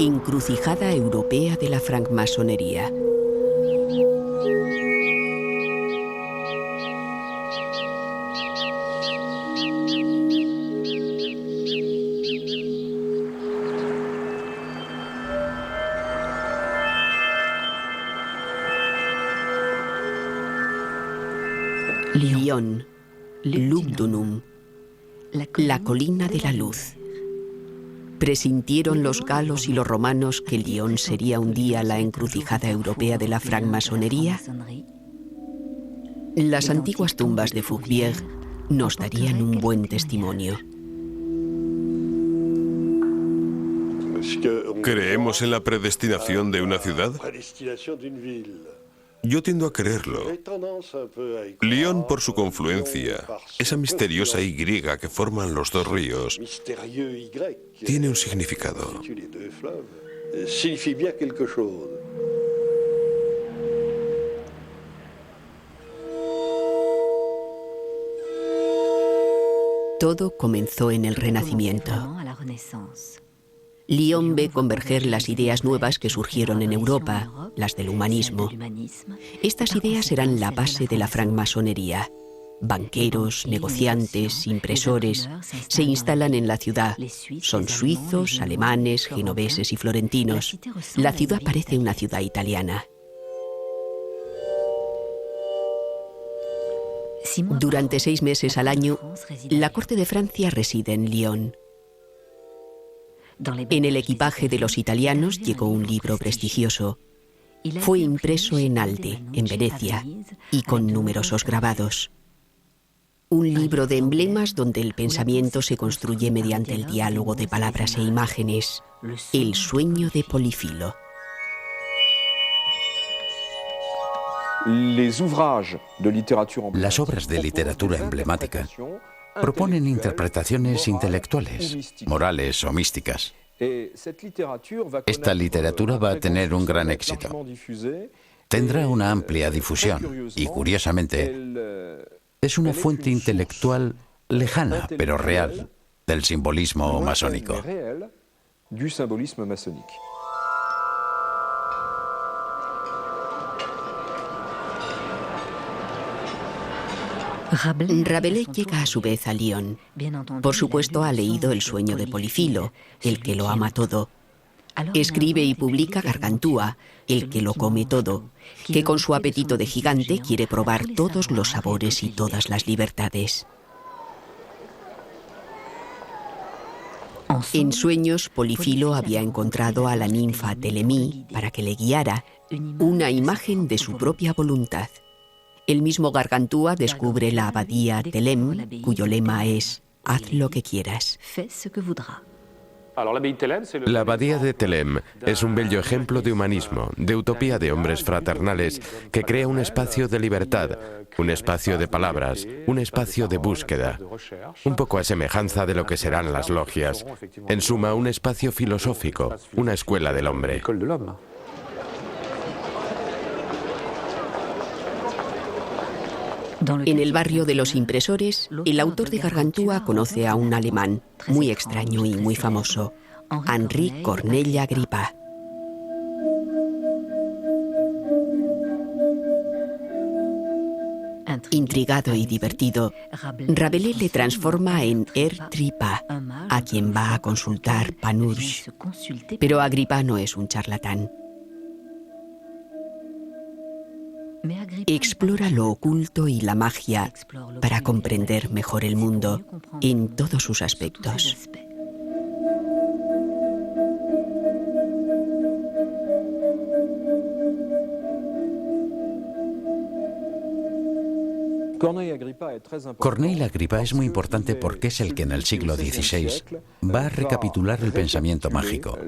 Encrucijada europea de la francmasonería. Lyon, Lugdunum, la colina de la luz. ¿Presintieron los galos y los romanos que Lyon sería un día la encrucijada europea de la francmasonería? Las antiguas tumbas de Fourvière nos darían un buen testimonio. ¿Creemos en la predestinación de una ciudad? Yo tiendo a creerlo. Lyon, por su confluencia, esa misteriosa Y que forman los dos ríos, tiene un significado. Todo comenzó en el Renacimiento. Lyon ve converger las ideas nuevas que surgieron en Europa, las del humanismo. Estas ideas serán la base de la francmasonería. Banqueros, negociantes, impresores se instalan en la ciudad. Son suizos, alemanes, genoveses y florentinos. La ciudad parece una ciudad italiana. Durante 6 meses al año, la corte de Francia reside en Lyon. En el equipaje de los italianos llegó un libro prestigioso. Fue impreso en Alde, en Venecia, y con numerosos grabados. Un libro de emblemas donde el pensamiento se construye mediante el diálogo de palabras e imágenes. El sueño de Polifilo. Las obras de literatura emblemática proponen interpretaciones intelectuales, morales o místicas. Esta literatura va a tener un gran éxito. Tendrá una amplia difusión y, curiosamente, es una fuente intelectual lejana, pero real, del simbolismo masónico. Rabelais llega a su vez a Lyon. Por supuesto, ha leído El sueño de Polifilo, el que lo ama todo. Escribe y publica Gargantúa, el que lo come todo, que con su apetito de gigante quiere probar todos los sabores y todas las libertades. En sueños, Polifilo había encontrado a la ninfa Telemí para que le guiara, una imagen de su propia voluntad. El mismo Gargantúa descubre la abadía Theleme, cuyo lema es «Haz lo que quieras». La abadía de Theleme es un bello ejemplo de humanismo, de utopía de hombres fraternales, que crea un espacio de libertad, un espacio de palabras, un espacio de búsqueda. Un poco a semejanza de lo que serán las logias. En suma, un espacio filosófico, una escuela del hombre. En el barrio de los impresores, el autor de Gargantúa conoce a un alemán muy extraño y muy famoso, Henri Corneille Agrippa. Intrigado y divertido, Rabelais le transforma en Trippa, a quien va a consultar Panurge. Pero Agrippa no es un charlatán. Explora lo oculto y la magia para comprender mejor el mundo en todos sus aspectos. Corneille Agrippa es muy importante porque es el que en el siglo XVI va a recapitular el pensamiento mágico.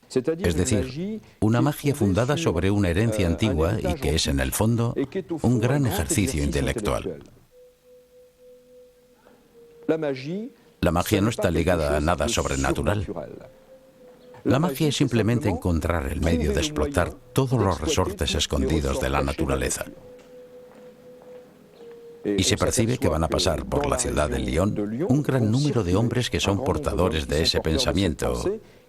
Es decir, una magia fundada sobre una herencia antigua y que es, en el fondo, un gran ejercicio intelectual. La magia no está ligada a nada sobrenatural. La magia es simplemente encontrar el medio de explotar todos los resortes escondidos de la naturaleza. Y se percibe que van a pasar por la ciudad de Lyon un gran número de hombres que son portadores de ese pensamiento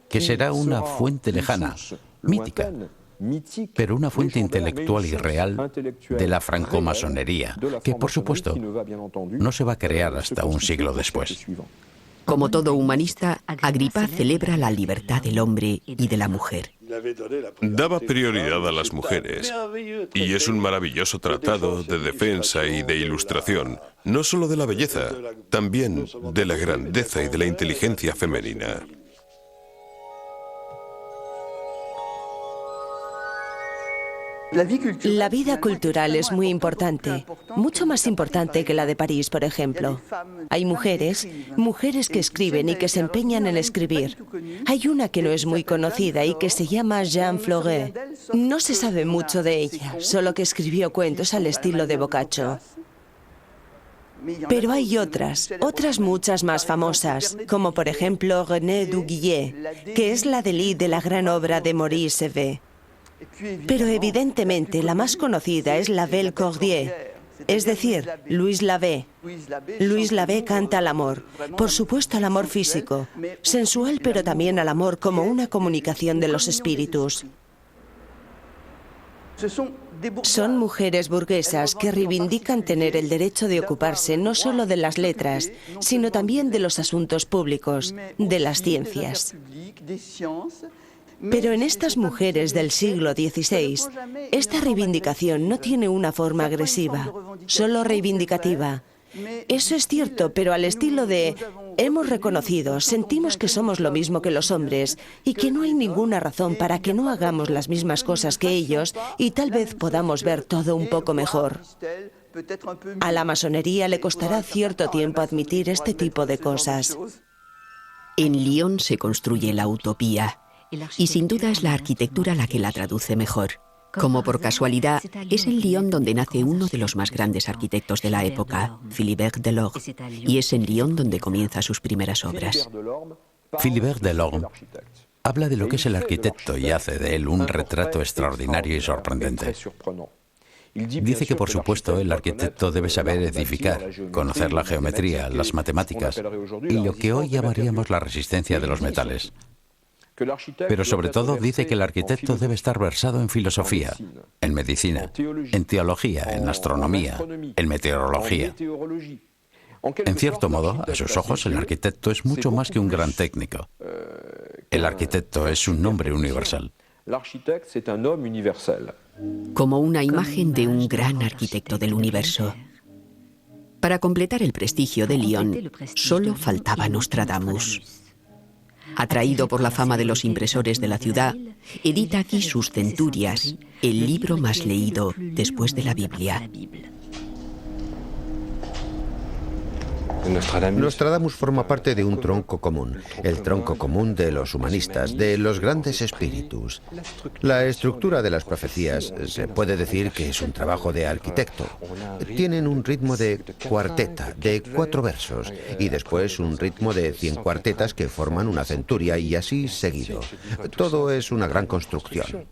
que será una fuente lejana, mítica, pero una fuente intelectual y real de la francomasonería, que por supuesto no se va a crear hasta un siglo después. Como todo humanista, Agripa celebra la libertad del hombre y de la mujer. Daba prioridad a las mujeres, y es un maravilloso tratado de defensa y de ilustración, no solo de la belleza, también de la grandeza y de la inteligencia femenina. La vida cultural es muy importante, mucho más importante que la de París, por ejemplo. Hay mujeres que escriben y que se empeñan en escribir. Hay una que no es muy conocida y que se llama Jeanne Florey. No se sabe mucho de ella, solo que escribió cuentos al estilo de Boccaccio. Pero hay otras muchas más famosas, como por ejemplo Renée Duguillet, que es la lead de la gran obra de Maurice Hebert. Pero evidentemente la más conocida es la Belle Cordier, es decir, Louise Lavée. Louise Lavée canta al amor, por supuesto al amor físico, sensual, pero también al amor como una comunicación de los espíritus. Son mujeres burguesas que reivindican tener el derecho de ocuparse no solo de las letras, sino también de los asuntos públicos, de las ciencias. Pero en estas mujeres del siglo XVI, esta reivindicación no tiene una forma agresiva, solo reivindicativa. Eso es cierto, pero al estilo de hemos reconocido, sentimos que somos lo mismo que los hombres y que no hay ninguna razón para que no hagamos las mismas cosas que ellos y tal vez podamos ver todo un poco mejor. A la masonería le costará cierto tiempo admitir este tipo de cosas. En Lyon se construye la utopía. Y sin duda es la arquitectura la que la traduce mejor. Como por casualidad, es en Lyon donde nace uno de los más grandes arquitectos de la época, Philibert Delorme, y es en Lyon donde comienza sus primeras obras. Philibert Delorme habla de lo que es el arquitecto y hace de él un retrato extraordinario y sorprendente. Dice que, por supuesto, el arquitecto debe saber edificar, conocer la geometría, las matemáticas y lo que hoy llamaríamos la resistencia de los metales. Pero sobre todo dice que el arquitecto debe estar versado en filosofía, en medicina, en teología, en astronomía, en meteorología. En cierto modo, a sus ojos, el arquitecto es mucho más que un gran técnico. El arquitecto es un nombre universal. Como una imagen de un gran arquitecto del universo. Para completar el prestigio de Lyon, solo faltaba Nostradamus. Atraído por la fama de los impresores de la ciudad, edita aquí sus Centurias, el libro más leído después de la Biblia. Nostradamus forma parte de un tronco común, el tronco común de los humanistas, de los grandes espíritus. La estructura de las profecías se puede decir que es un trabajo de arquitecto. Tienen un ritmo de cuarteta, de 4 versos, y después un ritmo de 100 cuartetas que forman una centuria y así seguido. Todo es una gran construcción.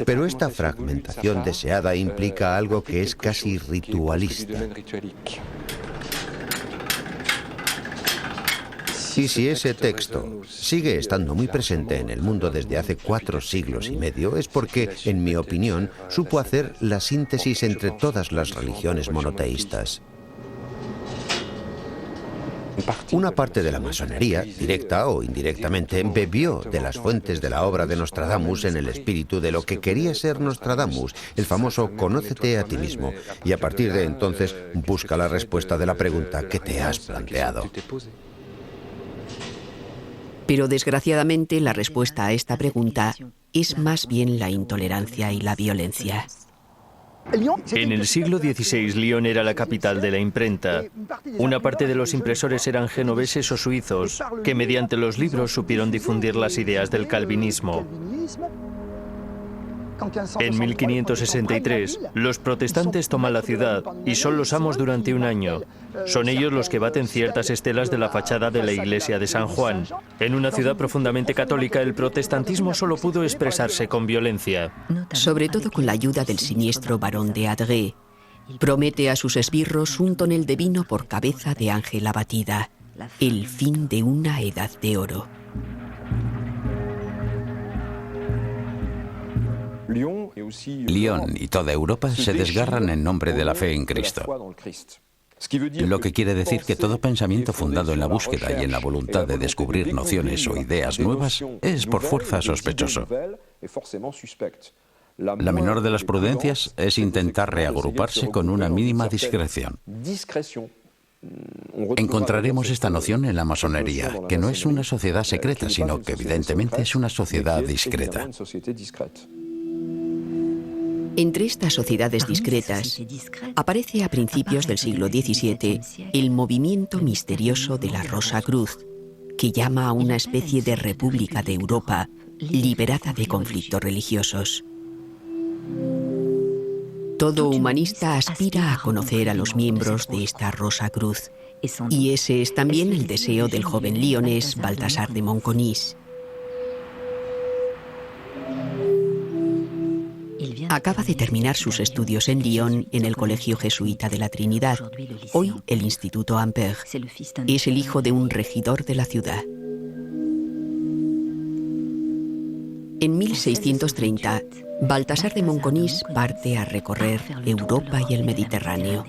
Pero esta fragmentación deseada implica algo que es casi ritualista. Y si ese texto sigue estando muy presente en el mundo desde hace 4 siglos y medio, es porque, en mi opinión, supo hacer la síntesis entre todas las religiones monoteístas. Una parte de la masonería, directa o indirectamente, bebió de las fuentes de la obra de Nostradamus en el espíritu de lo que quería ser Nostradamus, el famoso «Conócete a ti mismo», y a partir de entonces busca la respuesta de la pregunta que te has planteado. Pero desgraciadamente la respuesta a esta pregunta es más bien la intolerancia y la violencia. En el siglo XVI, Lyon era la capital de la imprenta. Una parte de los impresores eran genoveses o suizos, que mediante los libros supieron difundir las ideas del calvinismo. En 1563, los protestantes toman la ciudad y son los amos durante un año. Son ellos los que baten ciertas estelas de la fachada de la iglesia de San Juan. En una ciudad profundamente católica, el protestantismo solo pudo expresarse con violencia. Sobre todo con la ayuda del siniestro barón de Adré. Promete a sus esbirros un tonel de vino por cabeza de ángel abatida. el fin de una edad de oro. Lyon y toda Europa se desgarran en nombre de la fe en Cristo. Lo que quiere decir que todo pensamiento fundado en la búsqueda y en la voluntad de descubrir nociones o ideas nuevas es por fuerza sospechoso. La menor de las prudencias es intentar reagruparse con una mínima discreción. Encontraremos esta noción en la masonería, que no es una sociedad secreta, sino que evidentemente es una sociedad discreta. Entre estas sociedades discretas aparece a principios del siglo XVII el movimiento misterioso de la Rosa Cruz, que llama a una especie de república de Europa liberada de conflictos religiosos. Todo humanista aspira a conocer a los miembros de esta Rosa Cruz, y ese es también el deseo del joven lionés Baltasar de Monconis. Acaba de terminar sus estudios en Lyon en el Colegio Jesuita de la Trinidad, hoy el Instituto Ampère. Es el hijo de un regidor de la ciudad. En 1630, Baltasar de Monconis parte a recorrer Europa y el Mediterráneo.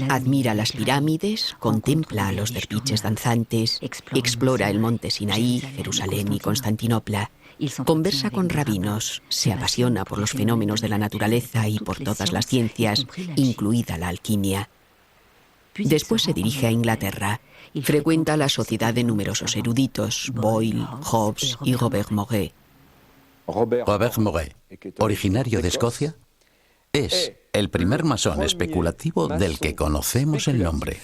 Admira las pirámides, contempla a los derviches danzantes, explora el monte Sinaí, Jerusalén y Constantinopla, conversa con rabinos, se apasiona por los fenómenos de la naturaleza y por todas las ciencias, incluida la alquimia. Después se dirige a Inglaterra, frecuenta la sociedad de numerosos eruditos, Boyle, Hobbes y Robert Moret. Robert Moret, originario de Escocia, es el primer masón especulativo del que conocemos el nombre.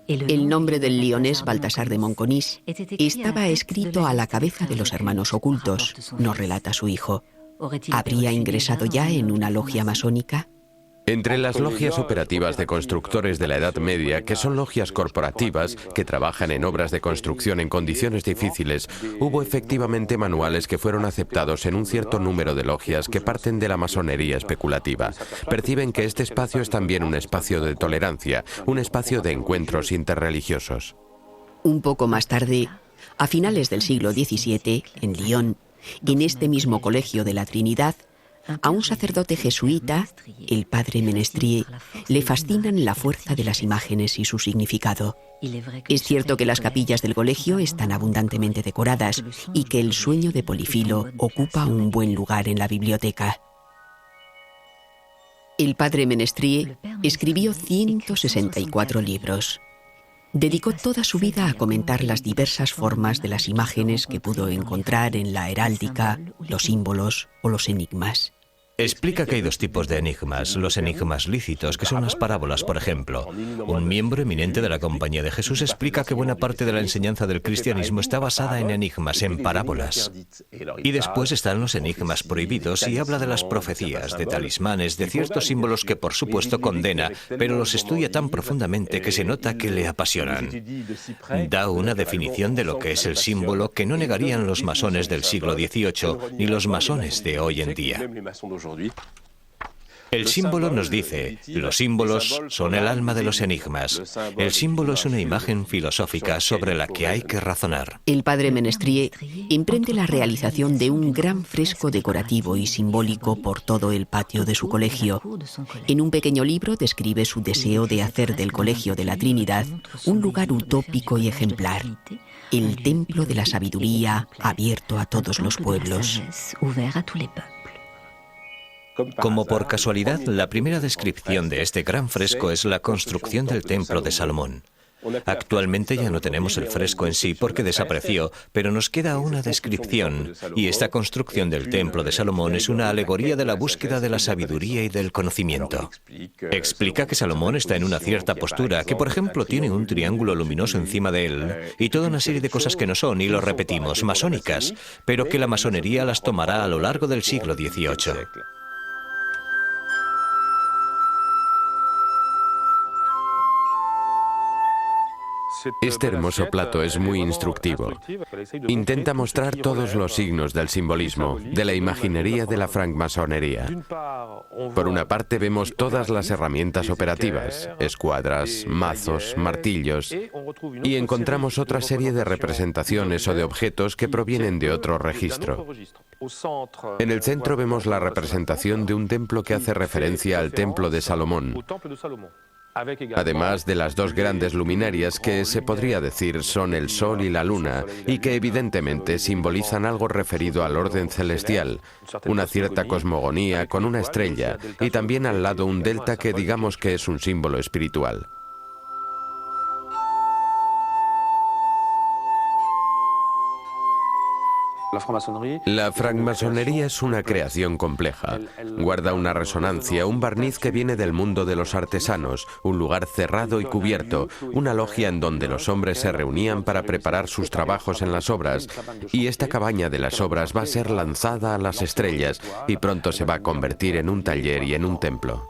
El nombre del lionés Baltasar de Monconis estaba escrito a la cabeza de los hermanos ocultos, nos relata su hijo. ¿Habría ingresado ya en una logia masónica? Entre las logias operativas de constructores de la Edad Media, que son logias corporativas que trabajan en obras de construcción en condiciones difíciles, hubo efectivamente manuales que fueron aceptados en un cierto número de logias que parten de la masonería especulativa. Perciben que este espacio es también un espacio de tolerancia, un espacio de encuentros interreligiosos. Un poco más tarde, a finales del siglo XVII, en Lyon, en este mismo colegio de la Trinidad, a un sacerdote jesuita, el padre Menestrier, le fascinan la fuerza de las imágenes y su significado. Es cierto que las capillas del colegio están abundantemente decoradas y que el sueño de Polifilo ocupa un buen lugar en la biblioteca. El padre Menestrier escribió 164 libros. Dedicó toda su vida a comentar las diversas formas de las imágenes que pudo encontrar en la heráldica, los símbolos o los enigmas. Explica que hay dos tipos de enigmas, los enigmas lícitos, que son las parábolas, por ejemplo. Un miembro eminente de la Compañía de Jesús explica que buena parte de la enseñanza del cristianismo está basada en enigmas, en parábolas. Y después están los enigmas prohibidos y habla de las profecías, de talismanes, de ciertos símbolos que por supuesto condena, pero los estudia tan profundamente que se nota que le apasionan. Da una definición de lo que es el símbolo que no negarían los masones del siglo XVIII ni los masones de hoy en día. El símbolo nos dice, los símbolos son el alma de los enigmas. El símbolo es una imagen filosófica sobre la que hay que razonar. El padre Menestrier emprende la realización de un gran fresco decorativo y simbólico por todo el patio de su colegio. En un pequeño libro describe su deseo de hacer del Colegio de la Trinidad un lugar utópico y ejemplar, el templo de la sabiduría abierto a todos los pueblos. Como por casualidad, la primera descripción de este gran fresco es la construcción del Templo de Salomón. Actualmente ya no tenemos el fresco en sí porque desapareció, pero nos queda una descripción, y esta construcción del Templo de Salomón es una alegoría de la búsqueda de la sabiduría y del conocimiento. Explica que Salomón está en una cierta postura, que por ejemplo tiene un triángulo luminoso encima de él, y toda una serie de cosas que no son, y lo repetimos, masónicas, pero que la masonería las tomará a lo largo del siglo XVIII. Este hermoso plato es muy instructivo. Intenta mostrar todos los signos del simbolismo, de la imaginería de la francmasonería. Por una parte vemos todas las herramientas operativas, escuadras, mazos, martillos, y encontramos otra serie de representaciones o de objetos que provienen de otro registro. En el centro vemos la representación de un templo que hace referencia al templo de Salomón, además de las dos grandes luminarias que se podría decir son el Sol y la Luna y que evidentemente simbolizan algo referido al orden celestial, una cierta cosmogonía con una estrella y también al lado un delta que digamos que es un símbolo espiritual. La francmasonería es una creación compleja. Guarda una resonancia, un barniz que viene del mundo de los artesanos, un lugar cerrado y cubierto, una logia en donde los hombres se reunían para preparar sus trabajos en las obras, y esta cabaña de las obras va a ser lanzada a las estrellas y pronto se va a convertir en un taller y en un templo.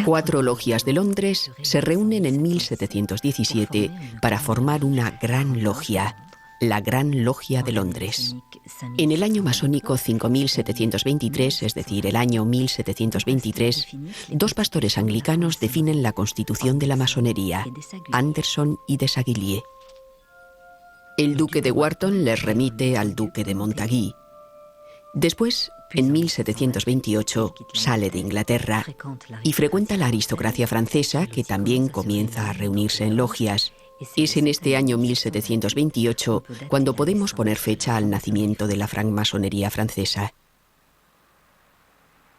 4 logias de Londres se reúnen en 1717 para formar una gran logia, la Gran Logia de Londres. En el año masónico 5723, es decir, el año 1723, 2 pastores anglicanos definen la constitución de la masonería, Anderson y Desaguiliers. El duque de Wharton les remite al duque de Montagu. Después, en 1728, sale de Inglaterra y frecuenta la aristocracia francesa, que también comienza a reunirse en logias. Es en este año 1728 cuando podemos poner fecha al nacimiento de la francmasonería francesa.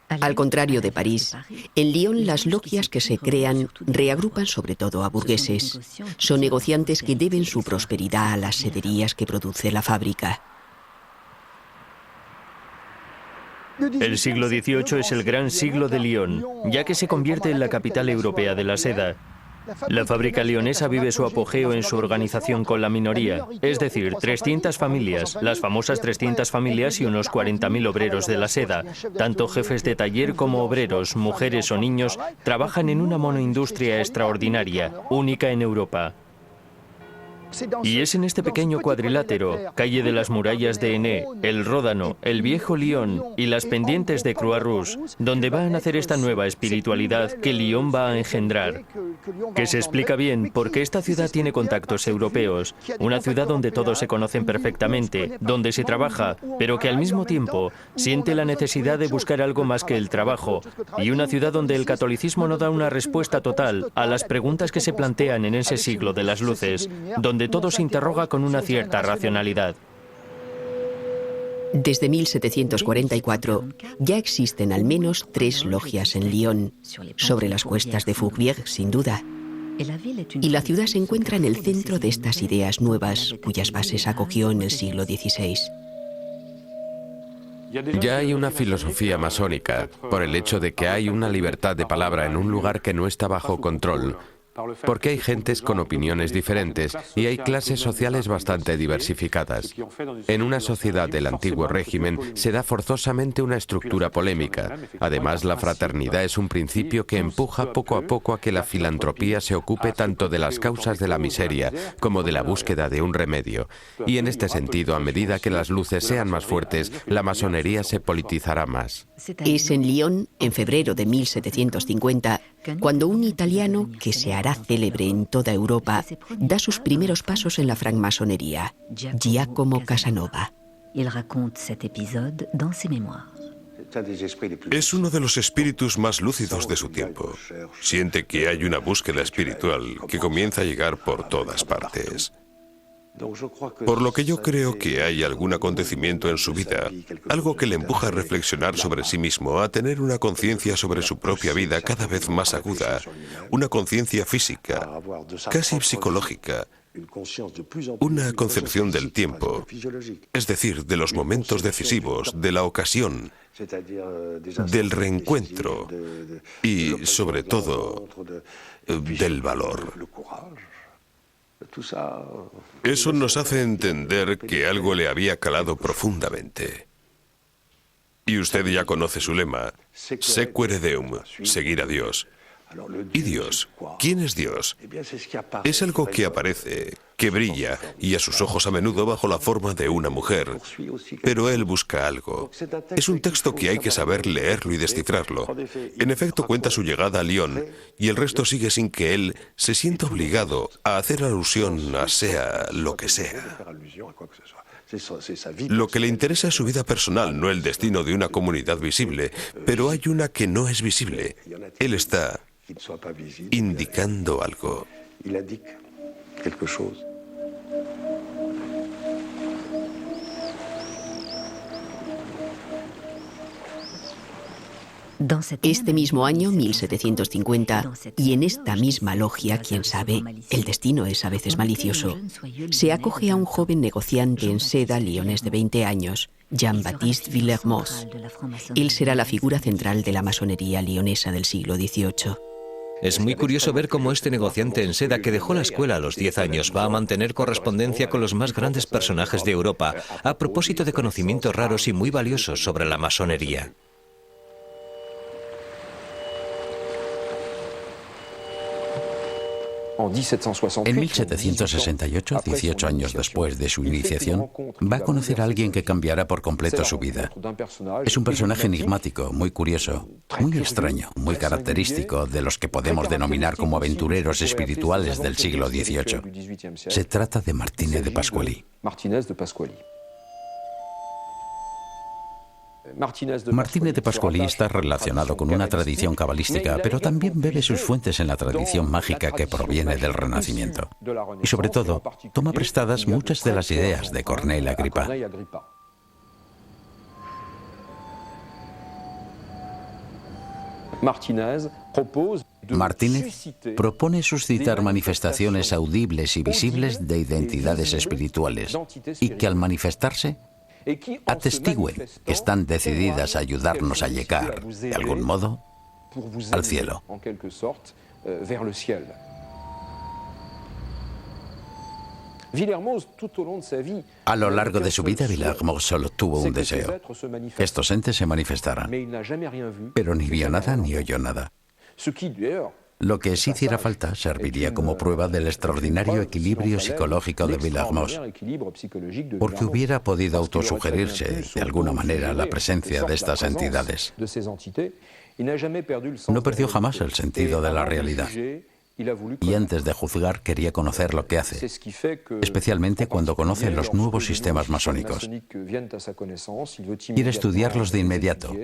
Al contrario de París, en Lyon las logias que se crean reagrupan sobre todo a burgueses. Son negociantes que deben su prosperidad a las sederías que produce la fábrica. El siglo XVIII es el gran siglo de Lyon, ya que se convierte en la capital europea de la seda. La fábrica leonesa vive su apogeo en su organización con la minoría, es decir, 300 familias, las famosas 300 familias y unos 40.000 obreros de la seda. Tanto jefes de taller como obreros, mujeres o niños, trabajan en una monoindustria extraordinaria, única en Europa. Y es en este pequeño cuadrilátero, calle de las murallas de Enné, el Ródano, el viejo Lyon y las pendientes de Croix-Rouge, donde va a nacer esta nueva espiritualidad que Lyon va a engendrar. Que se explica bien porque esta ciudad tiene contactos europeos, una ciudad donde todos se conocen perfectamente, donde se trabaja, pero que al mismo tiempo siente la necesidad de buscar algo más que el trabajo, y una ciudad donde el catolicismo no da una respuesta total a las preguntas que se plantean en ese siglo de las luces, donde todo se interroga con una cierta racionalidad. Desde 1744 ya existen al menos 3 logias en Lyon, sobre las cuestas de Fourvière, sin duda. Y la ciudad se encuentra en el centro de estas ideas nuevas, cuyas bases acogió en el siglo XVI. Ya hay una filosofía masónica, por el hecho de que hay una libertad de palabra en un lugar que no está bajo control, porque hay gentes con opiniones diferentes y hay clases sociales bastante diversificadas. En una sociedad del antiguo régimen se da forzosamente una estructura polémica. Además, la fraternidad es un principio que empuja poco a poco a que la filantropía se ocupe tanto de las causas de la miseria como de la búsqueda de un remedio. Y en este sentido, a medida que las luces sean más fuertes, la masonería se politizará más. Es en Lyon, en febrero de 1750, cuando un italiano que se hará célebre en toda Europa da sus primeros pasos en la francmasonería, Giacomo Casanova. Es uno de los espíritus más lúcidos de su tiempo. Siente que hay una búsqueda espiritual que comienza a llegar por todas partes. Por lo que yo creo que hay algún acontecimiento en su vida, algo que le empuja a reflexionar sobre sí mismo, a tener una conciencia sobre su propia vida cada vez más aguda, una conciencia física, casi psicológica, una concepción del tiempo, es decir, de los momentos decisivos, de la ocasión, del reencuentro y, sobre todo, del valor. Eso nos hace entender que algo le había calado profundamente. Y usted ya conoce su lema, Sequere Deum, seguir a Dios. ¿Y Dios? ¿Quién es Dios? Es algo que aparece, que brilla, y a sus ojos a menudo bajo la forma de una mujer. Pero él busca algo. Es un texto que hay que saber leerlo y descifrarlo. En efecto, cuenta su llegada a Lyon, y el resto sigue sin que él se sienta obligado a hacer alusión a sea lo que sea. Lo que le interesa es su vida personal, no el destino de una comunidad visible, pero hay una que no es visible. Él está indicando algo. Este mismo año, 1750, y en esta misma logia, quién sabe, el destino es a veces malicioso, se acoge a un joven negociante en seda lionés de 20 años, Jean-Baptiste Villermoz. Él será la figura central de la masonería lionesa del siglo XVIII. Es muy curioso ver cómo este negociante en seda que dejó la escuela a los 10 años va a mantener correspondencia con los más grandes personajes de Europa a propósito de conocimientos raros y muy valiosos sobre la masonería. En 1768, 18 años después de su iniciación, va a conocer a alguien que cambiará por completo su vida. Es un personaje enigmático, muy curioso, muy extraño, muy característico de los que podemos denominar como aventureros espirituales del siglo XVIII. Se trata de Martínez de Pasqually. Martínez de Pasqually está relacionado con una tradición cabalística, pero también bebe sus fuentes en la tradición mágica que proviene del Renacimiento. Y sobre todo, toma prestadas muchas de las ideas de Corneille Agrippa. Martínez propone suscitar manifestaciones audibles y visibles de identidades espirituales y que al manifestarse atestigüen que están decididas a ayudarnos a llegar, de algún modo, al cielo. A lo largo de su vida, Villermoz solo tuvo un deseo: que estos entes se manifestaran. Pero ni vio nada ni oyó nada. Lo que sí hiciera falta serviría como prueba del extraordinario equilibrio psicológico de Villermoz, porque hubiera podido autosugerirse de alguna manera la presencia de estas entidades. No perdió jamás el sentido de la realidad, y antes de juzgar quería conocer lo que hace, especialmente cuando conoce los nuevos sistemas masónicos. Quiere estudiarlos de inmediato,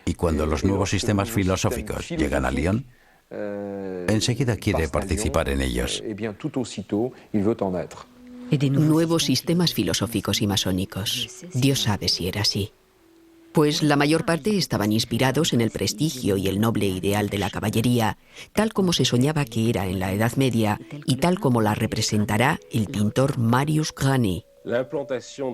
y cuando los nuevos sistemas filosóficos llegan a Lyon, enseguida quiere participar en ellos. Nuevos sistemas filosóficos y masónicos. Dios sabe si era así. Pues la mayor parte estaban inspirados en el prestigio y el noble ideal de la caballería, tal como se soñaba que era en la Edad Media y tal como la representará el pintor Marius Grany.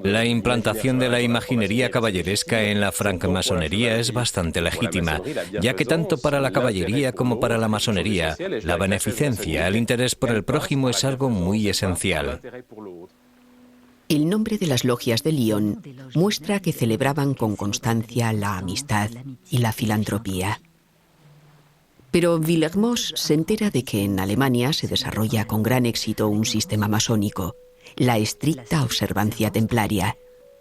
La implantación de la imaginería caballeresca en la francmasonería es bastante legítima, ya que tanto para la caballería como para la masonería, la beneficencia, el interés por el prójimo es algo muy esencial. El nombre de las logias de Lyon muestra que celebraban con constancia la amistad y la filantropía. Pero Villermoz se entera de que en Alemania se desarrolla con gran éxito un sistema masónico, la estricta observancia templaria.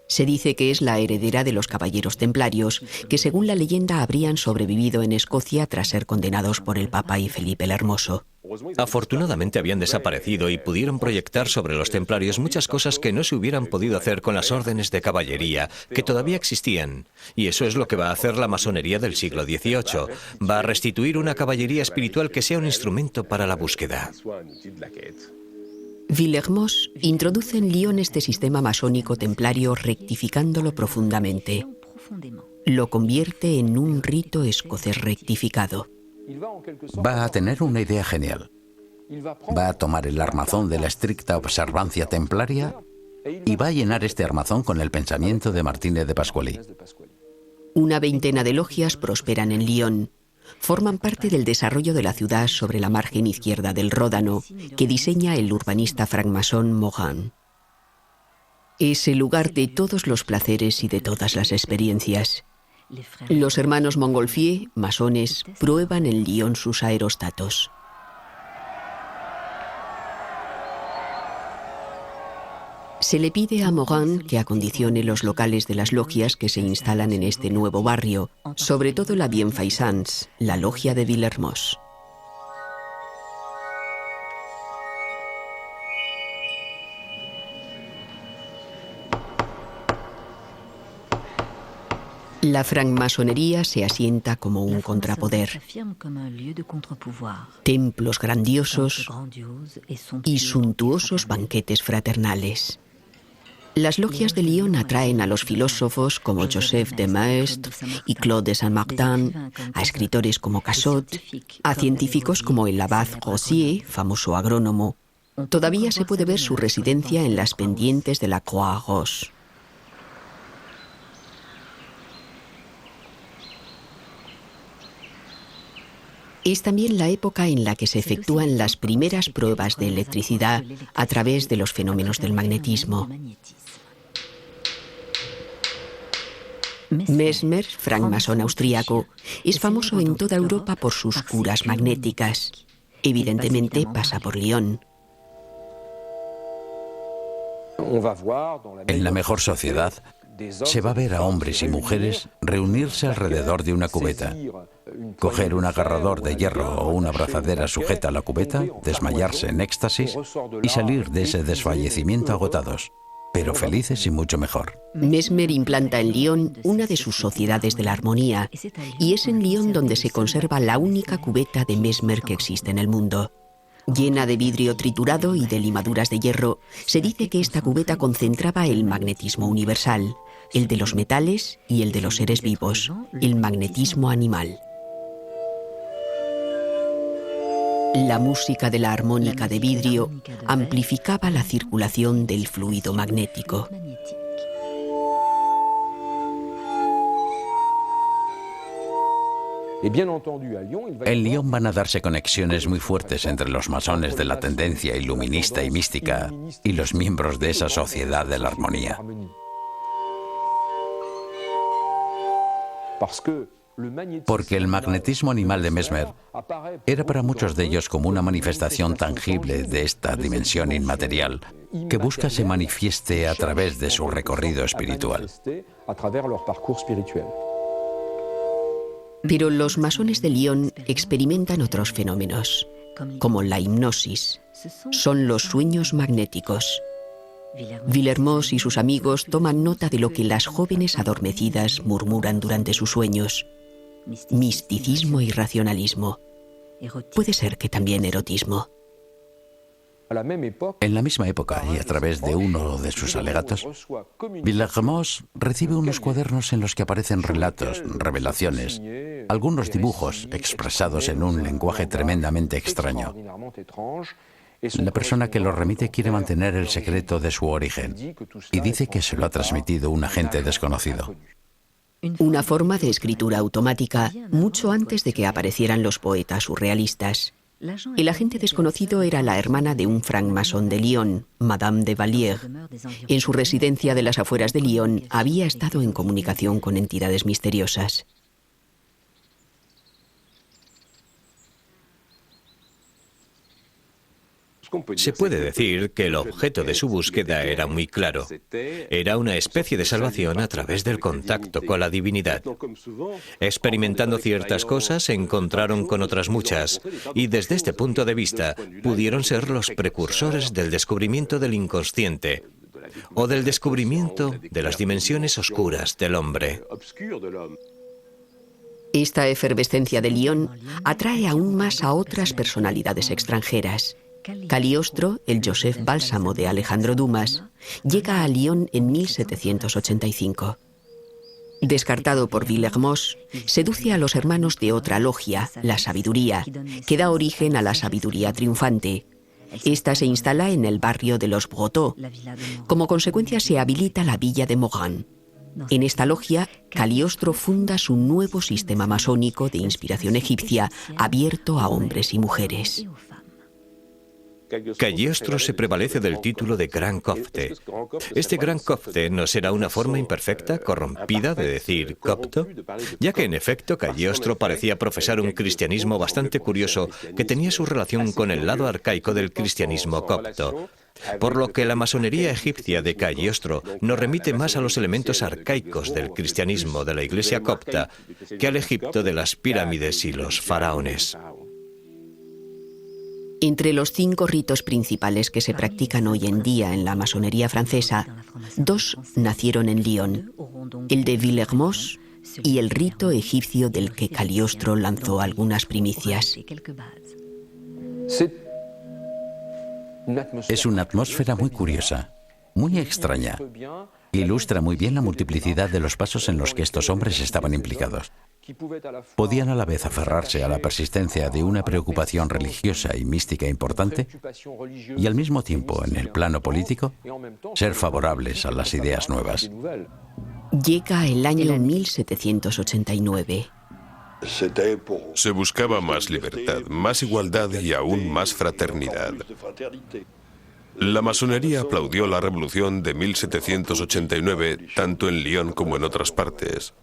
Se dice que es la heredera de los caballeros templarios, que según la leyenda habrían sobrevivido en Escocia tras ser condenados por el Papa y Felipe el Hermoso. Afortunadamente habían desaparecido y pudieron proyectar sobre los templarios muchas cosas que no se hubieran podido hacer con las órdenes de caballería, que todavía existían. Y eso es lo que va a hacer la masonería del siglo XVIII. Va a restituir una caballería espiritual que sea un instrumento para la búsqueda. Villermoz introduce en Lyon este sistema masónico templario rectificándolo profundamente. Lo convierte en un rito escocés rectificado. Va a tener una idea genial. Va a tomar el armazón de la estricta observancia templaria y va a llenar este armazón con el pensamiento de Martínez de Pasqually. Una veintena de logias prosperan en Lyon. Forman parte del desarrollo de la ciudad sobre la margen izquierda del Ródano, que diseña el urbanista francmasón Morin. Es el lugar de todos los placeres y de todas las experiencias. Los hermanos Montgolfier, masones, prueban en Lyon sus aerostatos. Se le pide a Morin que acondicione los locales de las logias que se instalan en este nuevo barrio, sobre todo la Bienfaisance, la logia de Villermoz. La francmasonería se asienta como un contrapoder. Templos grandiosos y suntuosos banquetes fraternales. Las logias de Lyon atraen a los filósofos como Joseph de Maistre y Claude de Saint-Martin, a escritores como Cassot, a científicos como el abad Rosier, famoso agrónomo. Todavía se puede ver su residencia en las pendientes de la Croix-Rousse. Es también la época en la que se efectúan las primeras pruebas de electricidad a través de los fenómenos del magnetismo. Mesmer, francmasón austríaco, es famoso en toda Europa por sus curas magnéticas. Evidentemente pasa por Lyon. En la mejor sociedad se va a ver a hombres y mujeres reunirse alrededor de una cubeta, coger un agarrador de hierro o una abrazadera sujeta a la cubeta, desmayarse en éxtasis y salir de ese desfallecimiento agotados, pero felices y mucho mejor. Mesmer implanta en Lyon una de sus sociedades de la armonía, y es en Lyon donde se conserva la única cubeta de Mesmer que existe en el mundo. Llena de vidrio triturado y de limaduras de hierro, se dice que esta cubeta concentraba el magnetismo universal, el de los metales y el de los seres vivos, el magnetismo animal. La música de la armónica de vidrio amplificaba la circulación del fluido magnético. En Lyon van a darse conexiones muy fuertes entre los masones de la tendencia iluminista y mística y los miembros de esa sociedad de la armonía. Porque el magnetismo animal de Mesmer era para muchos de ellos como una manifestación tangible de esta dimensión inmaterial que busca se manifieste a través de su recorrido espiritual. Pero los masones de Lyon experimentan otros fenómenos, como la hipnosis. Son los sueños magnéticos. Villermoz y sus amigos toman nota de lo que las jóvenes adormecidas murmuran durante sus sueños. Misticismo y racionalismo. Puede ser que también erotismo. En la misma época, y a través de uno de sus alegatos, Villermoz recibe unos cuadernos en los que aparecen relatos, revelaciones, algunos dibujos expresados en un lenguaje tremendamente extraño. La persona que lo remite quiere mantener el secreto de su origen y dice que se lo ha transmitido un agente desconocido. Una forma de escritura automática mucho antes de que aparecieran los poetas surrealistas. El agente desconocido era la hermana de un francmasón de Lyon, Madame de Vallière. En su residencia de las afueras de Lyon había estado en comunicación con entidades misteriosas. Se puede decir que el objeto de su búsqueda era muy claro. Era una especie de salvación a través del contacto con la divinidad. Experimentando ciertas cosas, se encontraron con otras muchas, y desde este punto de vista pudieron ser los precursores del descubrimiento del inconsciente o del descubrimiento de las dimensiones oscuras del hombre. Esta efervescencia de Lyon atrae aún más a otras personalidades extranjeras. Cagliostro, el Joseph Bálsamo de Alejandro Dumas, llega a Lyon en 1785. Descartado por Villermoz, seduce a los hermanos de otra logia, la Sabiduría, que da origen a la Sabiduría Triunfante. Esta se instala en el barrio de los Brotteaux. Como consecuencia se habilita la villa de Morin. En esta logia, Cagliostro funda su nuevo sistema masónico de inspiración egipcia, abierto a hombres y mujeres. Cagliostro se prevalece del título de Gran Copte. Este Gran Copte no será una forma imperfecta, corrompida de decir copto, ya que en efecto Cagliostro parecía profesar un cristianismo bastante curioso que tenía su relación con el lado arcaico del cristianismo copto. Por lo que la masonería egipcia de Cagliostro nos remite más a los elementos arcaicos del cristianismo de la iglesia copta que al Egipto de las pirámides y los faraones. Entre los 5 ritos principales que se practican hoy en día en la masonería francesa, 2 nacieron en Lyon, el de Villermoz y el rito egipcio del que Cagliostro lanzó algunas primicias. Es una atmósfera muy curiosa, muy extraña. Ilustra muy bien la multiplicidad de los pasos en los que estos hombres estaban implicados. Podían a la vez aferrarse a la persistencia de una preocupación religiosa y mística importante y al mismo tiempo, en el plano político, ser favorables a las ideas nuevas. Llega el año 1789. Se buscaba más libertad, más igualdad y aún más fraternidad. La masonería aplaudió la revolución de 1789 tanto en Lyon como en otras partes.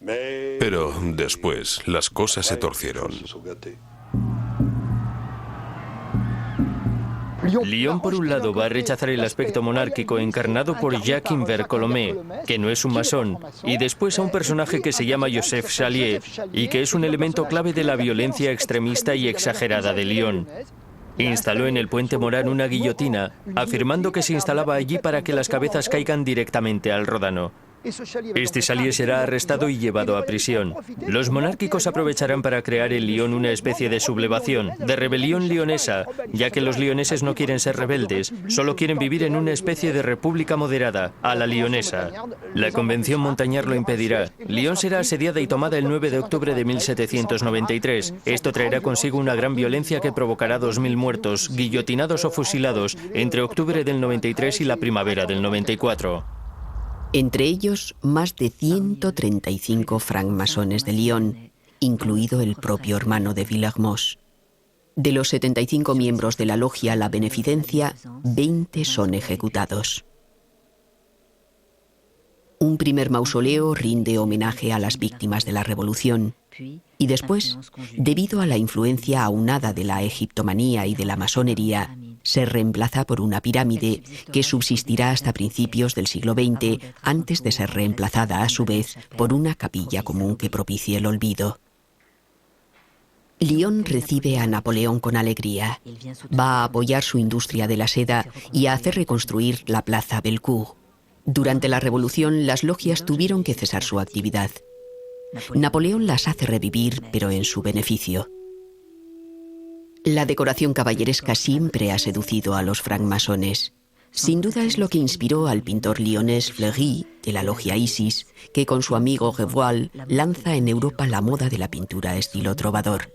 Pero después las cosas se torcieron. Lyon, por un lado, va a rechazar el aspecto monárquico encarnado por Jacques Vercolomé, que no es un masón, y después a un personaje que se llama Joseph Chalier, y que es un elemento clave de la violencia extremista y exagerada de Lyon. Instaló en el puente Morán una guillotina, afirmando que se instalaba allí para que las cabezas caigan directamente al Ródano. Este Chalier será arrestado y llevado a prisión. Los monárquicos aprovecharán para crear en Lyon una especie de sublevación, de rebelión lionesa, ya que los lioneses no quieren ser rebeldes, solo quieren vivir en una especie de república moderada, a la lionesa. La Convención Montañar lo impedirá. Lyon será asediada y tomada el 9 de octubre de 1793. Esto traerá consigo una gran violencia que provocará 2000 muertos, guillotinados o fusilados, entre octubre del 93 y la primavera del 94. Entre ellos, más de 135 francmasones de Lyon, incluido el propio hermano de Villermoz. De los 75 miembros de la logia La Beneficencia, 20 son ejecutados. Un primer mausoleo rinde homenaje a las víctimas de la Revolución. Y después, debido a la influencia aunada de la egiptomanía y de la masonería, se reemplaza por una pirámide que subsistirá hasta principios del siglo XX, antes de ser reemplazada a su vez por una capilla común que propicie el olvido. Lyon recibe a Napoleón con alegría. Va a apoyar su industria de la seda y a hacer reconstruir la plaza Bellecour. Durante la Revolución, las logias tuvieron que cesar su actividad. Napoleón las hace revivir, pero en su beneficio. La decoración caballeresca siempre ha seducido a los francmasones. Sin duda es lo que inspiró al pintor lyonés Fleury, de la logia Isis, que con su amigo Revoil lanza en Europa la moda de la pintura estilo trovador.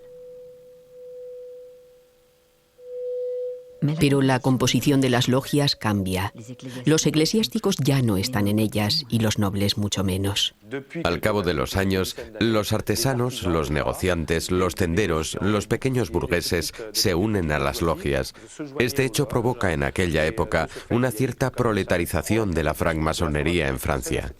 Pero la composición de las logias cambia. Los eclesiásticos ya no están en ellas y los nobles mucho menos. Al cabo de los años, los artesanos, los negociantes, los tenderos, los pequeños burgueses se unen a las logias. Este hecho provoca en aquella época una cierta proletarización de la francmasonería en Francia.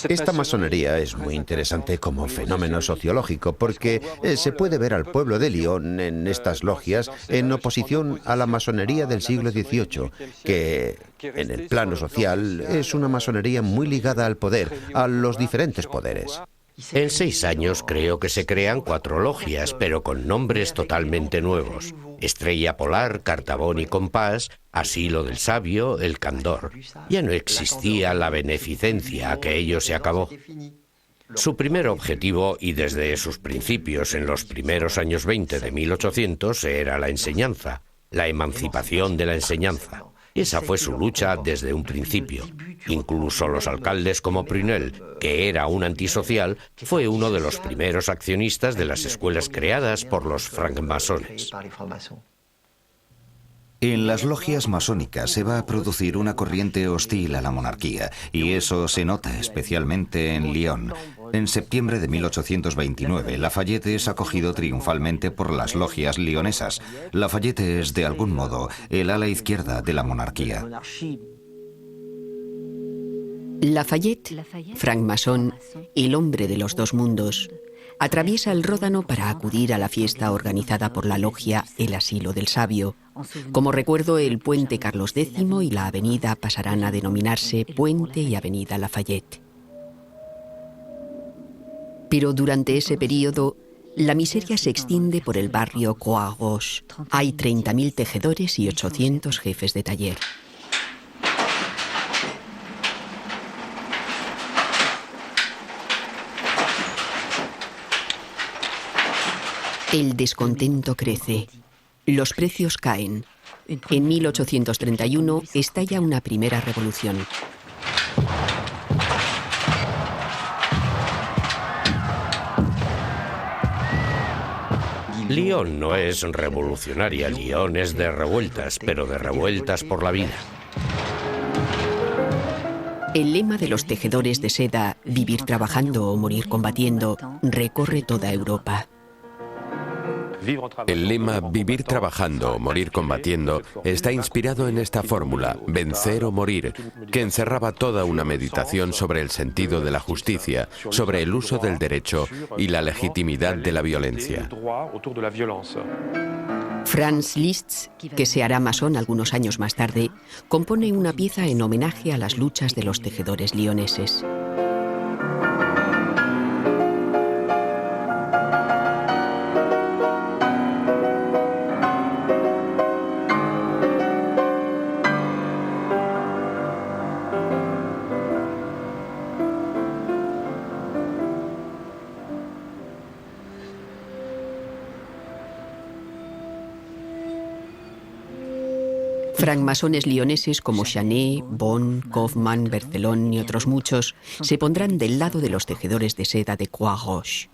Esta masonería es muy interesante como fenómeno sociológico porque se puede ver al pueblo de Lyon en estas logias en oposición a la masonería del siglo XVIII, que en el plano social es una masonería muy ligada al poder, a los diferentes poderes. En 6 años creo que se crean 4 logias, pero con nombres totalmente nuevos. Estrella Polar, Cartabón y Compás, Asilo del Sabio, El Candor. Ya no existía la beneficencia, aquello se acabó. Su primer objetivo, y desde sus principios en los primeros años 20 de 1800, era la enseñanza, la emancipación de la enseñanza. Esa fue su lucha desde un principio. Incluso los alcaldes como Prunel, que era un antisocial, fue uno de los primeros accionistas de las escuelas creadas por los francmasones. En las logias masónicas se va a producir una corriente hostil a la monarquía, y eso se nota especialmente en Lyon. En septiembre de 1829, Lafayette es acogido triunfalmente por las logias lionesas. Lafayette es, de algún modo, el ala izquierda de la monarquía. Lafayette, francmasón, el hombre de los dos mundos, atraviesa el Ródano para acudir a la fiesta organizada por la logia El Asilo del Sabio. Como recuerdo, el puente Carlos X y la avenida pasarán a denominarse Puente y Avenida Lafayette. Pero durante ese periodo, la miseria se extiende por el barrio Croix-Rouge. Hay 30.000 tejedores y 800 jefes de taller. El descontento crece. Los precios caen. En 1831 estalla una primera revolución. Lyon no es revolucionaria, Lyon es de revueltas, pero de revueltas por la vida. El lema de los tejedores de seda, vivir trabajando o morir combatiendo, recorre toda Europa. El lema vivir trabajando o morir combatiendo está inspirado en esta fórmula, vencer o morir, que encerraba toda una meditación sobre el sentido de la justicia, sobre el uso del derecho y la legitimidad de la violencia. Franz Liszt, que se hará masón algunos años más tarde, compone una pieza en homenaje a las luchas de los tejedores lioneses. Francmasones lioneses como Chanet, Bon, Kaufmann, Berthelon y otros muchos se pondrán del lado de los tejedores de seda de Croix-Rouge.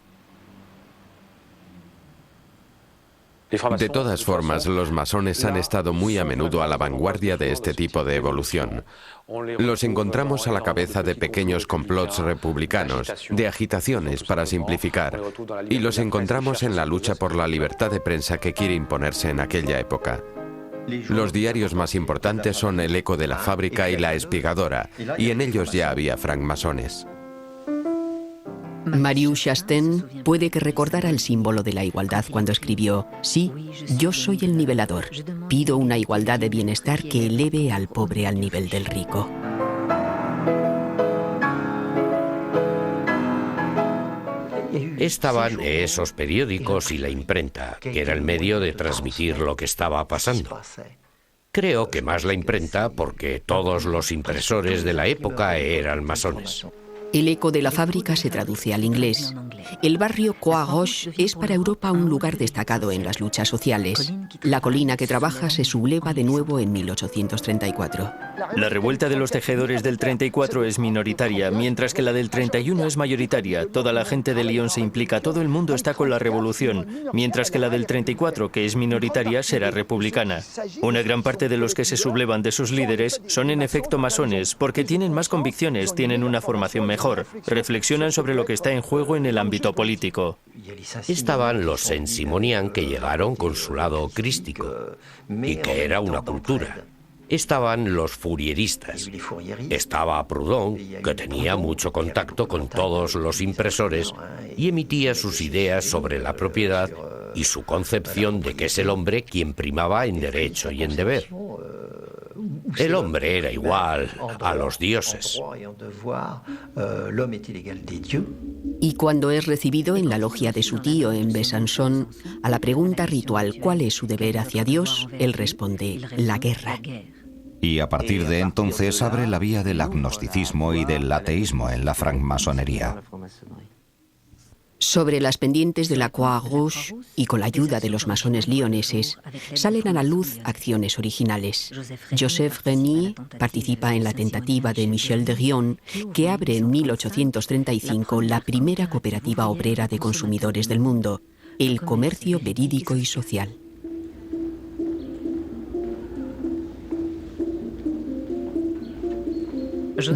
De todas formas, los masones han estado muy a menudo a la vanguardia de este tipo de evolución. Los encontramos a la cabeza de pequeños complots republicanos, de agitaciones para simplificar, y los encontramos en la lucha por la libertad de prensa que quiere imponerse en aquella época. Los diarios más importantes son El Eco de la Fábrica y La Espigadora, y en ellos ya había francmasones. Marius Chastain puede que recordara el símbolo de la igualdad cuando escribió: «Sí, yo soy el nivelador. Pido una igualdad de bienestar que eleve al pobre al nivel del rico». Estaban esos periódicos y la imprenta, que era el medio de transmitir lo que estaba pasando. Creo que más la imprenta porque todos los impresores de la época eran masones. El Eco de la Fábrica se traduce al inglés. El barrio Croix-Rouge es para Europa un lugar destacado en las luchas sociales. La colina que trabaja se subleva de nuevo en 1834. La revuelta de los tejedores del 34 es minoritaria, mientras que la del 31 es mayoritaria. Toda la gente de Lyon se implica, todo el mundo está con la revolución, mientras que la del 34, que es minoritaria, será republicana. Una gran parte de los que se sublevan de sus líderes son en efecto masones, porque tienen más convicciones, tienen una formación mejor, reflexionan sobre lo que está en juego en el ámbito político. Estaban los Saint-Simonian, que llegaron con su lado crístico, y que era una cultura. Estaban los Fourieristas. Estaba Proudhon, que tenía mucho contacto con todos los impresores y emitía sus ideas sobre la propiedad y su concepción de que es el hombre quien primaba en derecho y en deber. El hombre era igual a los dioses. Y cuando es recibido en la logia de su tío en Besançon, a la pregunta ritual ¿cuál es su deber hacia Dios?, él responde: la guerra. Y a partir de entonces abre la vía del agnosticismo y del ateísmo en la francmasonería. Sobre las pendientes de la Croix-Rouge, y con la ayuda de los masones lioneses, salen a la luz acciones originales. Joseph Remy participa en la tentativa de Michel de Rion, que abre en 1835 la primera cooperativa obrera de consumidores del mundo, el Comercio Verídico y Social.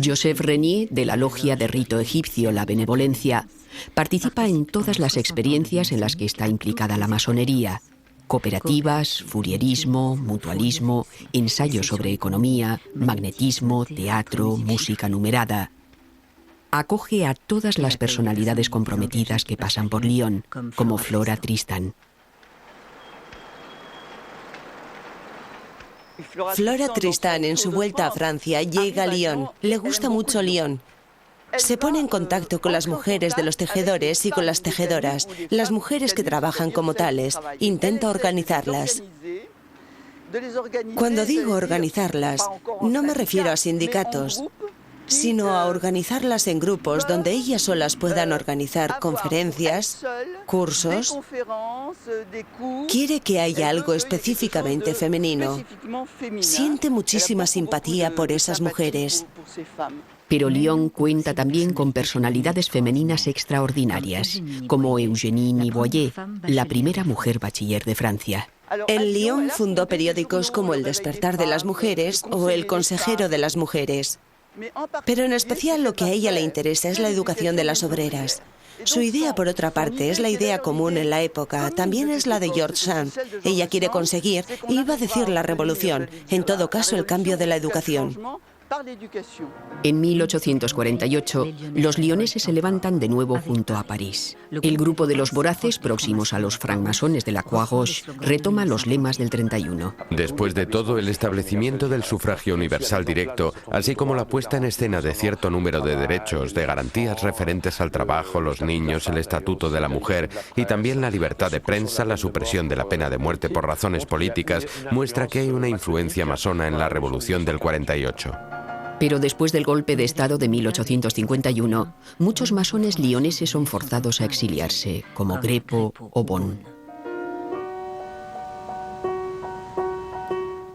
Joseph Renier, de la logia de rito egipcio La Benevolencia, participa en todas las experiencias en las que está implicada la masonería: cooperativas, fourierismo, mutualismo, ensayos sobre economía, magnetismo, teatro, música numerada. Acoge a todas las personalidades comprometidas que pasan por Lyon, como Flora Tristan. Flora Tristan, en su vuelta a Francia, llega a Lyon. Le gusta mucho Lyon. Se pone en contacto con las mujeres de los tejedores y con las tejedoras, las mujeres que trabajan como tales. Intenta organizarlas. Cuando digo organizarlas, no me refiero a sindicatos, sino a organizarlas en grupos donde ellas solas puedan organizar conferencias, cursos. Quiere que haya algo específicamente femenino. Siente muchísima simpatía por esas mujeres. Pero Lyon cuenta también con personalidades femeninas extraordinarias, como Eugénie Niboyer, la primera mujer bachiller de Francia. En Lyon fundó periódicos como El Despertar de las Mujeres o El Consejero de las Mujeres. Pero en especial lo que a ella le interesa es la educación de las obreras. Su idea, por otra parte, es la idea común en la época. También es la de George Sand. Ella quiere conseguir, iba a decir la revolución, en todo caso el cambio de la educación. En 1848, los lioneses se levantan de nuevo junto a París. El grupo de los voraces, próximos a los francmasones de la Croix-Rouge, retoma los lemas del 31. Después de todo, el establecimiento del sufragio universal directo, así como la puesta en escena de cierto número de derechos, de garantías referentes al trabajo, los niños, el estatuto de la mujer y también la libertad de prensa, la supresión de la pena de muerte por razones políticas, muestra que hay una influencia masona en la Revolución del 48. Pero después del golpe de Estado de 1851, muchos masones lioneses son forzados a exiliarse, como Grepo o Bon.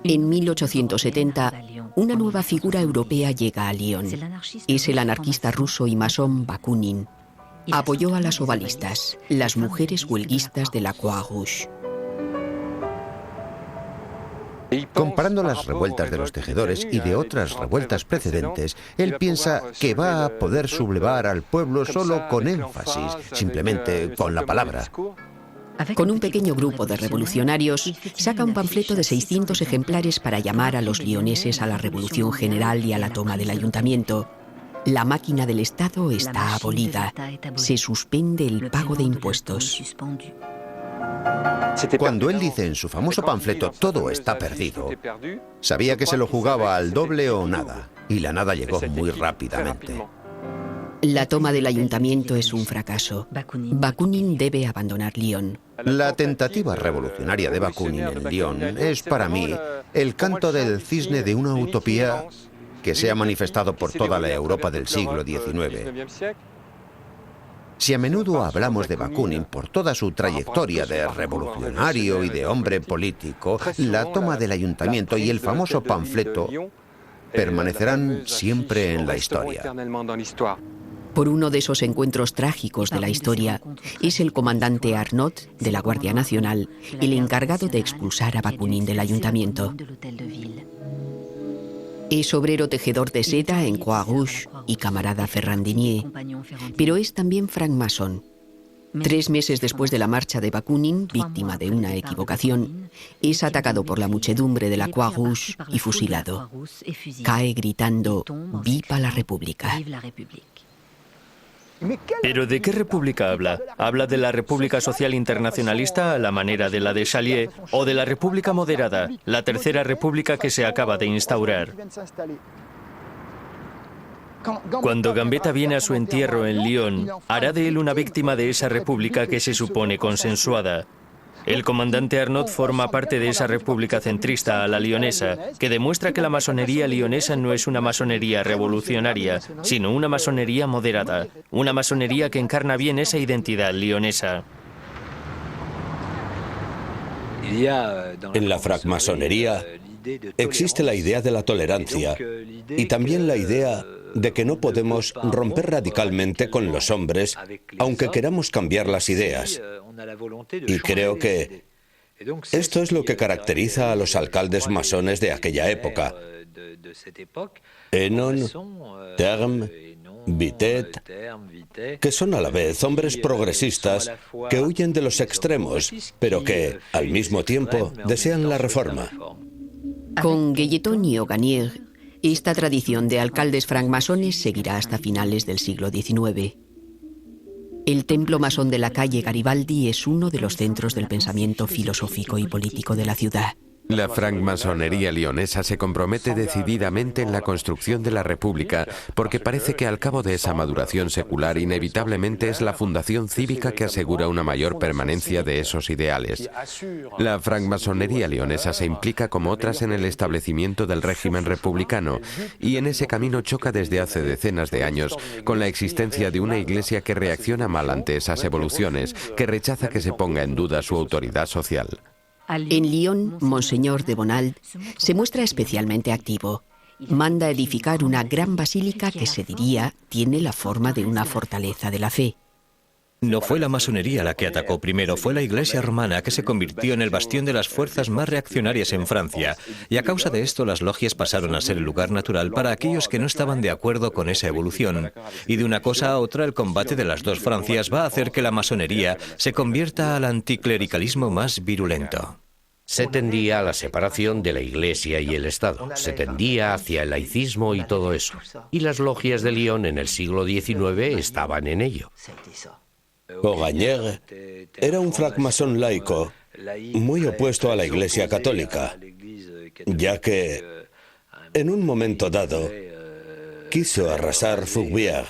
En 1870, una nueva figura europea llega a Lyon. Es el anarquista ruso y masón Bakunin. Apoyó a las ovalistas, las mujeres huelguistas de la Croix-Rouge. Comparando las revueltas de los tejedores y de otras revueltas precedentes, él piensa que va a poder sublevar al pueblo solo con énfasis, simplemente con la palabra. Con un pequeño grupo de revolucionarios, saca un panfleto de 600 ejemplares para llamar a los lioneses a la revolución general y a la toma del ayuntamiento. La máquina del Estado está abolida. Se suspende el pago de impuestos. Cuando él dice en su famoso panfleto "todo está perdido", sabía que se lo jugaba al doble o nada, y la nada llegó muy rápidamente. La toma del ayuntamiento es un fracaso. Bakunin debe abandonar Lyon. La tentativa revolucionaria de Bakunin en Lyon es para mí el canto del cisne de una utopía que se ha manifestado por toda la Europa del siglo XIX. Si a menudo hablamos de Bakunin por toda su trayectoria de revolucionario y de hombre político, la toma del ayuntamiento y el famoso panfleto permanecerán siempre en la historia. Por uno de esos encuentros trágicos de la historia, es el comandante Arnaud, de la Guardia Nacional, el encargado de expulsar a Bakunin del ayuntamiento. Es obrero tejedor de seda en Croix-Rouge y camarada Ferrandinier, pero es también francmasón. 3 meses después de la marcha de Bakunin, víctima de una equivocación, es atacado por la muchedumbre de la Croix-Rouge y fusilado. Cae gritando «Viva la República». ¿Pero de qué república habla? ¿Habla de la República Social Internacionalista a la manera de la de Chalier o de la República Moderada, la tercera república que se acaba de instaurar? Cuando Gambetta viene a su entierro en Lyon, hará de él una víctima de esa república que se supone consensuada. El comandante Arnaud forma parte de esa república centrista a la lionesa, que demuestra que la masonería lionesa no es una masonería revolucionaria, sino una masonería moderada, una masonería que encarna bien esa identidad lionesa. En la francmasonería existe la idea de la tolerancia y también la idea de que no podemos romper radicalmente con los hombres, aunque queramos cambiar las ideas. Y creo que esto es lo que caracteriza a los alcaldes masones de aquella época. Hénon, Terme, Vitet, que son a la vez hombres progresistas que huyen de los extremos, pero que, al mismo tiempo, desean la reforma. Con Guelleton y Auganier, esta tradición de alcaldes francmasones seguirá hasta finales del siglo XIX. El templo masón de la calle Garibaldi es uno de los centros del pensamiento filosófico y político de la ciudad. La francmasonería leonesa se compromete decididamente en la construcción de la República, porque parece que al cabo de esa maduración secular inevitablemente es la fundación cívica que asegura una mayor permanencia de esos ideales. La francmasonería leonesa se implica como otras en el establecimiento del régimen republicano, y en ese camino choca desde hace decenas de años con la existencia de una iglesia que reacciona mal ante esas evoluciones, que rechaza que se ponga en duda su autoridad social. En Lyon, Monseñor de Bonald se muestra especialmente activo. Manda edificar una gran basílica que se diría tiene la forma de una fortaleza de la fe. No fue la masonería la que atacó primero, fue la Iglesia romana, que se convirtió en el bastión de las fuerzas más reaccionarias en Francia, y a causa de esto las logias pasaron a ser el lugar natural para aquellos que no estaban de acuerdo con esa evolución. Y de una cosa a otra, el combate de las dos Francias va a hacer que la masonería se convierta al anticlericalismo más virulento. Se tendía a la separación de la Iglesia y el Estado, se tendía hacia el laicismo y todo eso. Y las logias de Lyon en el siglo XIX estaban en ello. Auganier era un francmasón laico, muy opuesto a la Iglesia católica, ya que, en un momento dado, quiso arrasar Fourvière.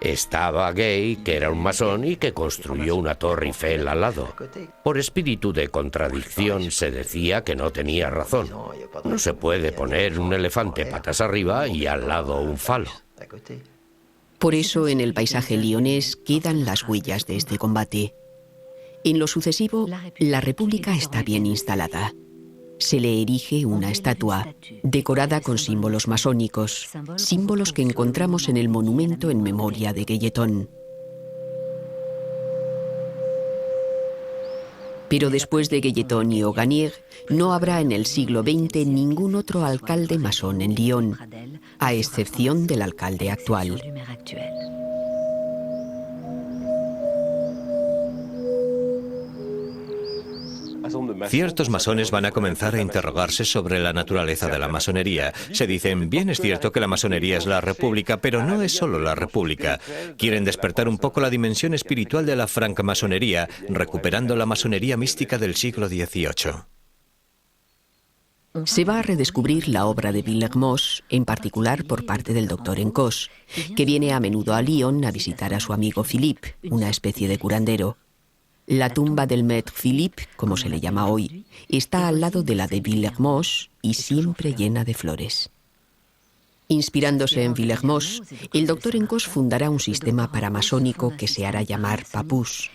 Estaba Gay, que era un masón y que construyó una torre Eiffel al lado. Por espíritu de contradicción se decía que no tenía razón. No se puede poner un elefante patas arriba y al lado un falo. Por eso en el paisaje lionés quedan las huellas de este combate. En lo sucesivo, la República está bien instalada. Se le erige una estatua, decorada con símbolos masónicos, símbolos que encontramos en el monumento en memoria de Guelleton. Pero después de Guelleton y Auganier, no habrá en el siglo XX ningún otro alcalde masón en Lyon, a excepción del alcalde actual. Ciertos masones van a comenzar a interrogarse sobre la naturaleza de la masonería. Se dicen, bien es cierto que la masonería es la república, pero no es solo la república. Quieren despertar un poco la dimensión espiritual de la francmasonería, recuperando la masonería mística del siglo XVIII. Se va a redescubrir la obra de Villermoz, en particular por parte del doctor Encausse, que viene a menudo a Lyon a visitar a su amigo Philippe, una especie de curandero. La tumba del Maître Philippe, como se le llama hoy, está al lado de la de Villermoz y siempre llena de flores. Inspirándose en Villermoz, el doctor Encausse fundará un sistema paramasónico que se hará llamar Papus.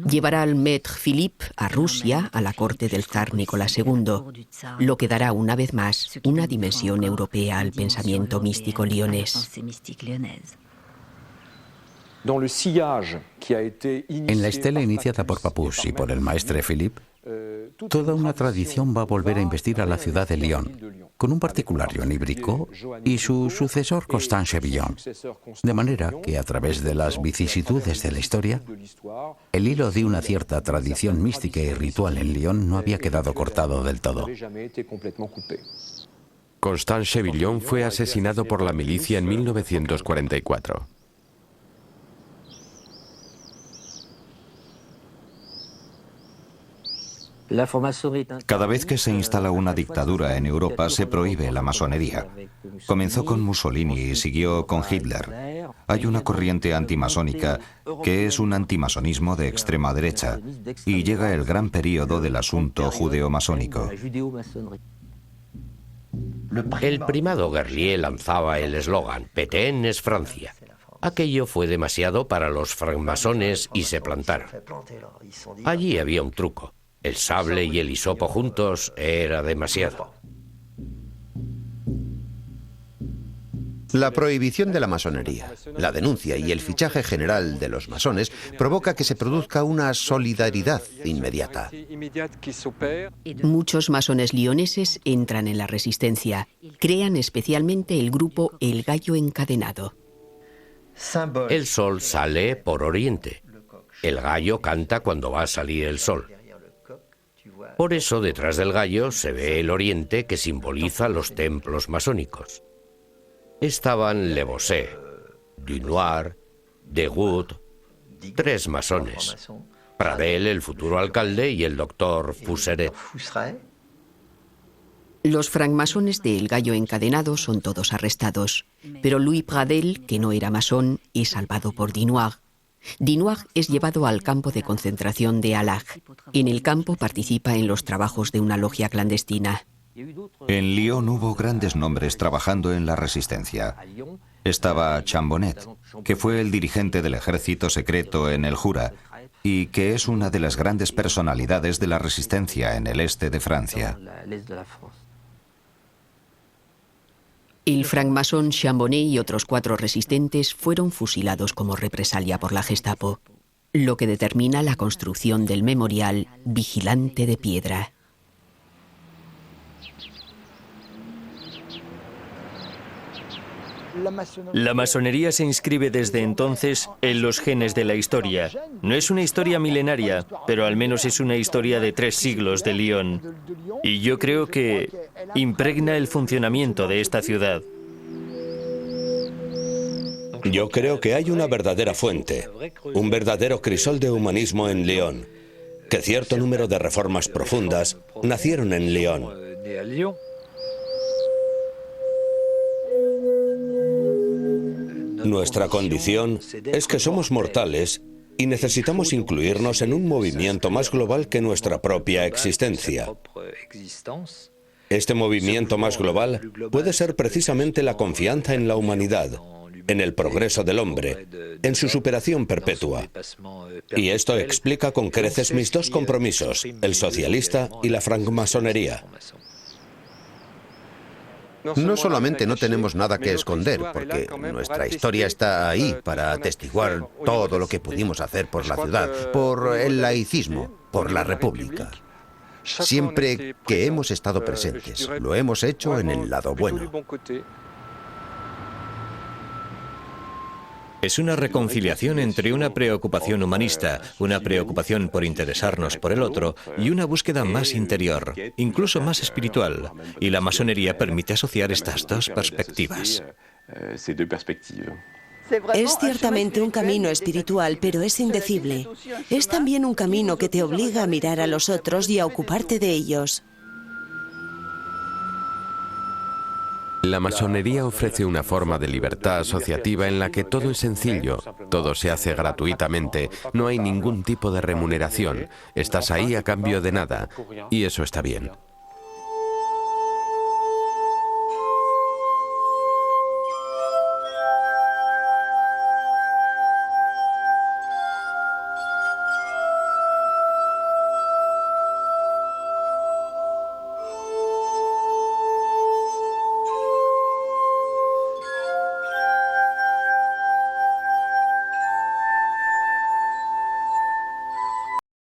Llevará al Maître Philippe a Rusia, a la corte del zar Nicolás II, lo que dará una vez más una dimensión europea al pensamiento místico lionés. En la estela iniciada por Papus y por el maestre Philippe, toda una tradición va a volver a investir a la ciudad de Lyon, con un particular Joan Ibrico y su sucesor Constant Chevillon, de manera que a través de las vicisitudes de la historia, el hilo de una cierta tradición mística y ritual en Lyon no había quedado cortado del todo. Constant Chevillon fue asesinado por la milicia en 1944. Cada vez que se instala una dictadura en Europa se prohíbe la masonería. Comenzó con Mussolini y siguió con Hitler. Hay una corriente antimasónica que es un antimasonismo de extrema derecha y llega el gran período del asunto judeo-masónico. El primado Guerlier lanzaba el eslogan «Pétain es Francia». Aquello fue demasiado para los francmasones y se plantaron. Allí había un truco. El sable y el hisopo juntos era demasiado. La prohibición de la masonería, la denuncia y el fichaje general de los masones provoca que se produzca una solidaridad inmediata. Muchos masones lioneses entran en la resistencia. Crean especialmente el grupo El Gallo Encadenado. El sol sale por oriente. El gallo canta cuando va a salir el sol. Por eso, detrás del gallo se ve el oriente que simboliza los templos masónicos. Estaban Le Bosset, Dunoir, Degout, 3 masones. Pradel, el futuro alcalde, y el doctor Fousseret. Los francmasones de El Gallo Encadenado son todos arrestados, pero Louis Pradel, que no era masón, es salvado por Dunoir. Dunoir es llevado al campo de concentración de Alag. En el campo participa en los trabajos de una logia clandestina. En Lyon hubo grandes nombres trabajando en la resistencia. Estaba Chambonet, que fue el dirigente del ejército secreto en el Jura y que es una de las grandes personalidades de la resistencia en el este de Francia. El francmasón Chambonet y otros 4 resistentes fueron fusilados como represalia por la Gestapo, lo que determina la construcción del memorial Vigilante de Piedra. La masonería se inscribe desde entonces en los genes de la historia. No es una historia milenaria, pero al menos es una historia de 3 siglos de Lyon. Y yo creo que impregna el funcionamiento de esta ciudad. Yo creo que hay una verdadera fuente, un verdadero crisol de humanismo en Lyon, que cierto número de reformas profundas nacieron en Lyon. Nuestra condición es que somos mortales y necesitamos incluirnos en un movimiento más global que nuestra propia existencia. Este movimiento más global puede ser precisamente la confianza en la humanidad, en el progreso del hombre, en su superación perpetua. Y esto explica con creces mis 2 compromisos, el socialista y la francmasonería. No solamente no tenemos nada que esconder, porque nuestra historia está ahí para atestiguar todo lo que pudimos hacer por la ciudad, por el laicismo, por la república. Siempre que hemos estado presentes, lo hemos hecho en el lado bueno. Es una reconciliación entre una preocupación humanista, una preocupación por interesarnos por el otro y una búsqueda más interior, incluso más espiritual. Y la masonería permite asociar estas 2 perspectivas. Es ciertamente un camino espiritual, pero es indecible. Es también un camino que te obliga a mirar a los otros y a ocuparte de ellos. La masonería ofrece una forma de libertad asociativa en la que todo es sencillo, todo se hace gratuitamente, no hay ningún tipo de remuneración, estás ahí a cambio de nada, y eso está bien.